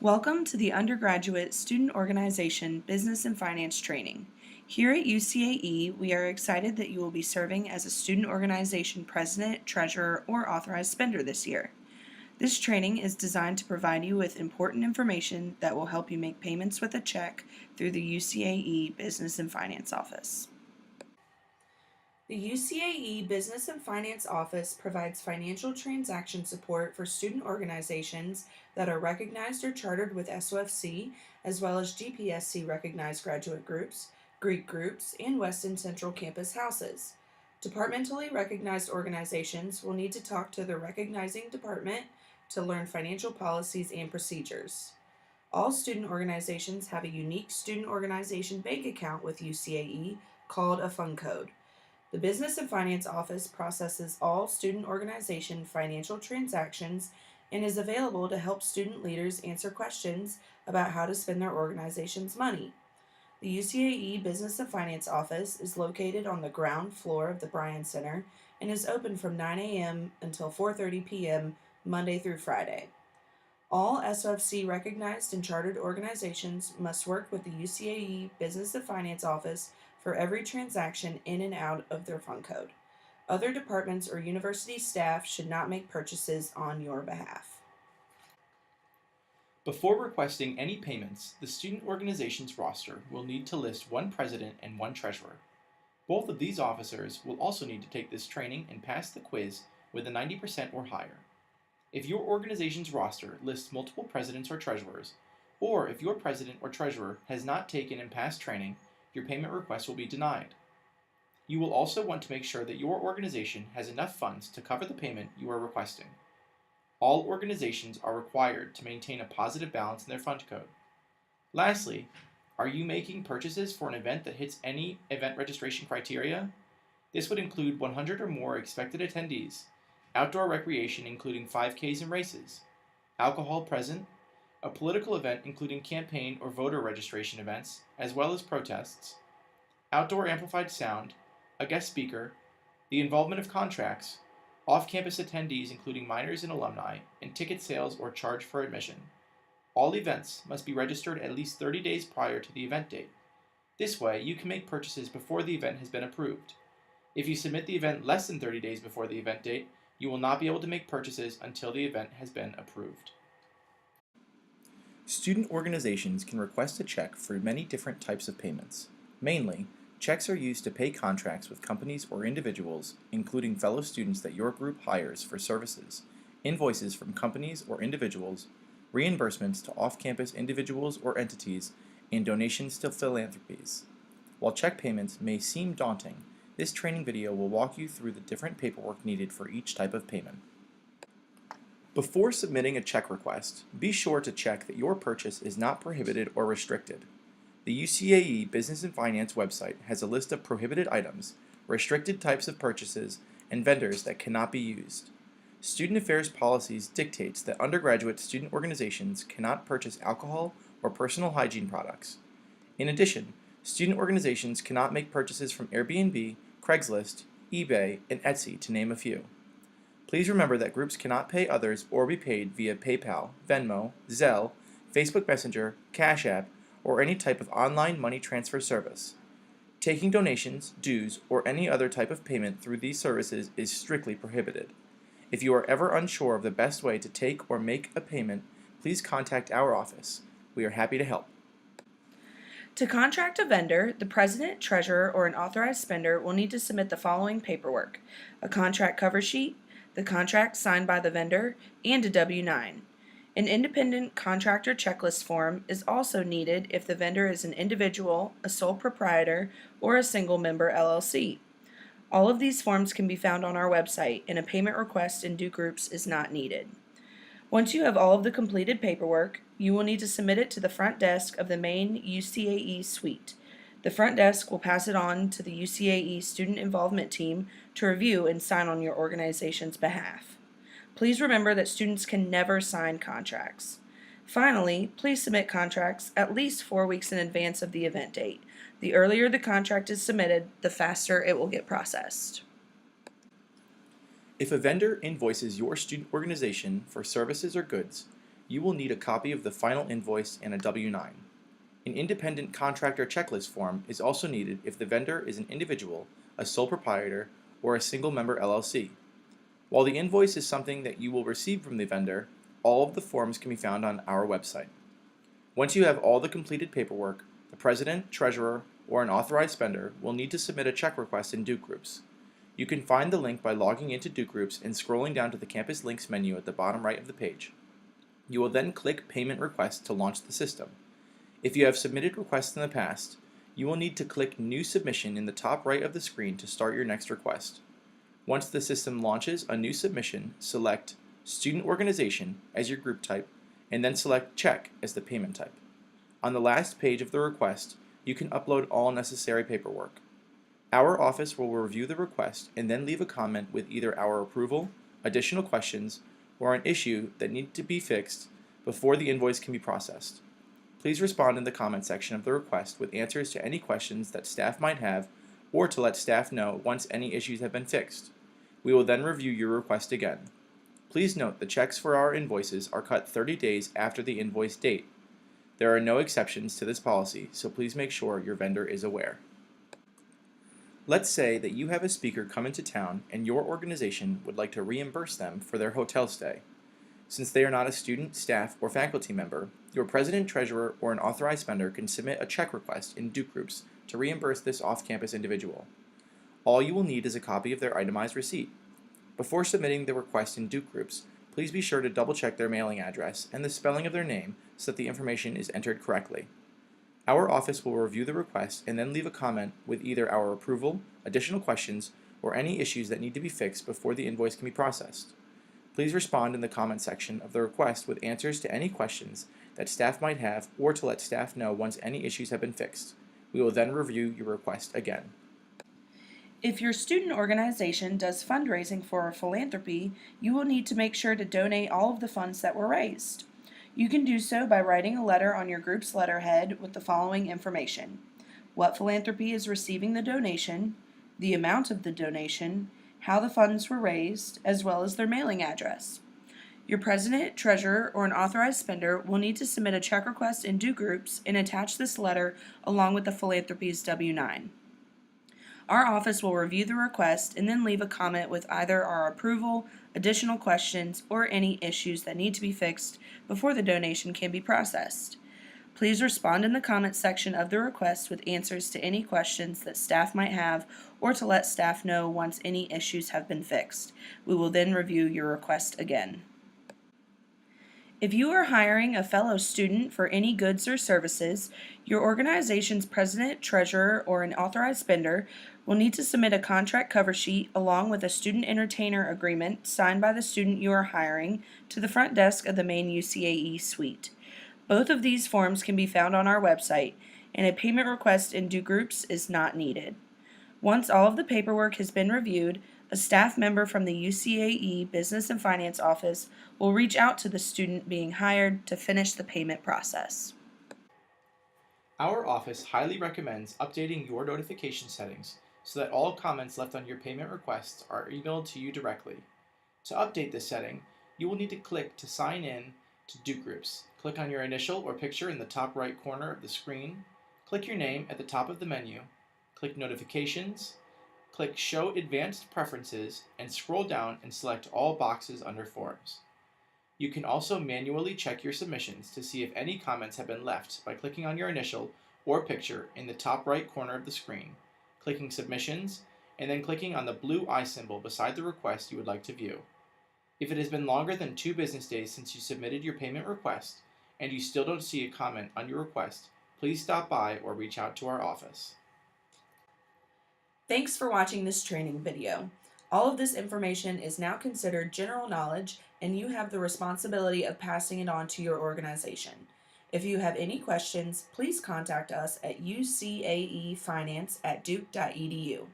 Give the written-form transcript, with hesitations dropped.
Welcome to the Undergraduate Student Organization Business and Finance Training. Here at UCAE, we are excited that you will be serving as a student organization president, treasurer, or authorized spender this year. This training is designed to provide you with important information that will help you make payments with a check through the UCAE Business and Finance Office. The UCAE Business and Finance Office provides financial transaction support for student organizations that are recognized or chartered with SOFC, as well as GPSC recognized graduate groups, Greek groups, and Weston Central Campus houses. Departmentally recognized organizations will need to talk to the recognizing department to learn financial policies and procedures. All student organizations have a unique student organization bank account with UCAE called a fund code. The Business and Finance Office processes all student organization financial transactions and is available to help student leaders answer questions about how to spend their organization's money. The UCAE Business and Finance Office is located on the ground floor of the Bryan Center and is open from 9 a.m. until 4:30 p.m. Monday through Friday. All SOFC recognized and chartered organizations must work with the UCAE Business and Finance Office for every transaction in and out of their fund code. Other departments or university staff should not make purchases on your behalf. Before requesting any payments, the student organization's roster will need to list one president and one treasurer. Both of these officers will also need to take this training and pass the quiz with a 90% or higher. If your organization's roster lists multiple presidents or treasurers, or if your president or treasurer has not taken and passed training, your payment request will be denied. You will also want to make sure that your organization has enough funds to cover the payment you are requesting. All organizations are required to maintain a positive balance in their fund code. Lastly, are you making purchases for an event that hits any event registration criteria? This would include 100 or more expected attendees, outdoor recreation including 5Ks and races, alcohol present, a political event including campaign or voter registration events, as well as protests, outdoor amplified sound, a guest speaker, the involvement of contracts, off-campus attendees including minors and alumni, and ticket sales or charge for admission. All events must be registered at least 30 days prior to the event date. This way, you can make purchases before the event has been approved. If you submit the event less than 30 days before the event date, you will not be able to make purchases until the event has been approved. Student organizations can request a check for many different types of payments. Mainly, checks are used to pay contracts with companies or individuals, including fellow students that your group hires for services, invoices from companies or individuals, reimbursements to off-campus individuals or entities, and donations to philanthropies. While check payments may seem daunting, this training video will walk you through the different paperwork needed for each type of payment. Before submitting a check request, be sure to check that your purchase is not prohibited or restricted. The UCAE Business and Finance website has a list of prohibited items, restricted types of purchases, and vendors that cannot be used. Student Affairs Policies dictates that undergraduate student organizations cannot purchase alcohol or personal hygiene products. In addition, student organizations cannot make purchases from Airbnb, Craigslist, eBay, and Etsy, to name a few. Please remember that groups cannot pay others or be paid via PayPal, Venmo, Zelle, Facebook Messenger, Cash App, or any type of online money transfer service. Taking donations, dues, or any other type of payment through these services is strictly prohibited. If you are ever unsure of the best way to take or make a payment, please contact our office. We are happy to help. To contract a vendor, the president, treasurer, or an authorized spender will need to submit the following paperwork: a contract cover sheet, the contract signed by the vendor, and a W-9. An independent contractor checklist form is also needed if the vendor is an individual, a sole proprietor, or a single member LLC. All of these forms can be found on our website, and a payment request in due groups is not needed. Once you have all of the completed paperwork, you will need to submit it to the front desk of the main UCAE suite. The front desk will pass it on to the UCAE Student Involvement Team to review and sign on your organization's behalf. Please remember that students can never sign contracts. Finally, please submit contracts at least 4 weeks in advance of the event date. The earlier the contract is submitted, the faster it will get processed. If a vendor invoices your student organization for services or goods, you will need a copy of the final invoice and a W-9. An independent contractor checklist form is also needed if the vendor is an individual, a sole proprietor, or a single-member LLC. While the invoice is something that you will receive from the vendor, all of the forms can be found on our website. Once you have all the completed paperwork, the president, treasurer, or an authorized spender will need to submit a check request in Duke Groups. You can find the link by logging into Duke Groups and scrolling down to the Campus Links menu at the bottom right of the page. You will then click Payment Request to launch the system. If you have submitted requests in the past, you will need to click New Submission in the top right of the screen to start your next request. Once the system launches a new submission, select Student Organization as your group type, and then select Check as the payment type. On the last page of the request, you can upload all necessary paperwork. Our office will review the request and then leave a comment with either our approval, additional questions, or an issue that needs to be fixed before the invoice can be processed. Please respond in the comment section of the request with answers to any questions that staff might have or to let staff know once any issues have been fixed. We will then review your request again. Please note the checks for our invoices are cut 30 days after the invoice date. There are no exceptions to this policy, so please make sure your vendor is aware. Let's say that you have a speaker come into town and your organization would like to reimburse them for their hotel stay. Since they are not a student, staff, or faculty member, your president, treasurer, or an authorized spender can submit a check request in Duke Groups to reimburse this off-campus individual. All you will need is a copy of their itemized receipt. Before submitting the request in Duke Groups, please be sure to double-check their mailing address and the spelling of their name so that the information is entered correctly. Our office will review the request and then leave a comment with either our approval, additional questions, or any issues that need to be fixed before the invoice can be processed. Please respond in the comment section of the request with answers to any questions that staff might have or to let staff know once any issues have been fixed. We will then review your request again. If your student organization does fundraising for a philanthropy, you will need to make sure to donate all of the funds that were raised. You can do so by writing a letter on your group's letterhead with the following information: what philanthropy is receiving the donation, the amount of the donation, how the funds were raised, as well as their mailing address. Your president, treasurer, or an authorized spender will need to submit a check request in Duke Groups and attach this letter along with the philanthropy's W-9. Our office will review the request and then leave a comment with either our approval, additional questions, or any issues that need to be fixed before the donation can be processed. Please respond in the comments section of the request with answers to any questions that staff might have or to let staff know once any issues have been fixed. We will then review your request again. If you are hiring a fellow student for any goods or services, your organization's president, treasurer, or an authorized spender will need to submit a contract cover sheet along with a student entertainer agreement signed by the student you are hiring to the front desk of the main UCAE suite. Both of these forms can be found on our website, and a payment request in Duke Groups is not needed. Once all of the paperwork has been reviewed, a staff member from the UCAE Business and Finance Office will reach out to the student being hired to finish the payment process. Our office highly recommends updating your notification settings so that all comments left on your payment requests are emailed to you directly. To update this setting, you will need to click to sign in to Duke Groups. Click on your initial or picture in the top right corner of the screen. Click your name at the top of the menu. Click Notifications. Click Show Advanced Preferences and scroll down and select all boxes under Forms. You can also manually check your submissions to see if any comments have been left by clicking on your initial or picture in the top right corner of the screen, clicking Submissions, and then clicking on the blue eye symbol beside the request you would like to view. If it has been longer than 2 business days since you submitted your payment request and you still don't see a comment on your request, please stop by or reach out to our office. Thanks for watching this training video. All of this information is now considered general knowledge, and you have the responsibility of passing it on to your organization. If you have any questions, please contact us at ucaefinance@duke.edu.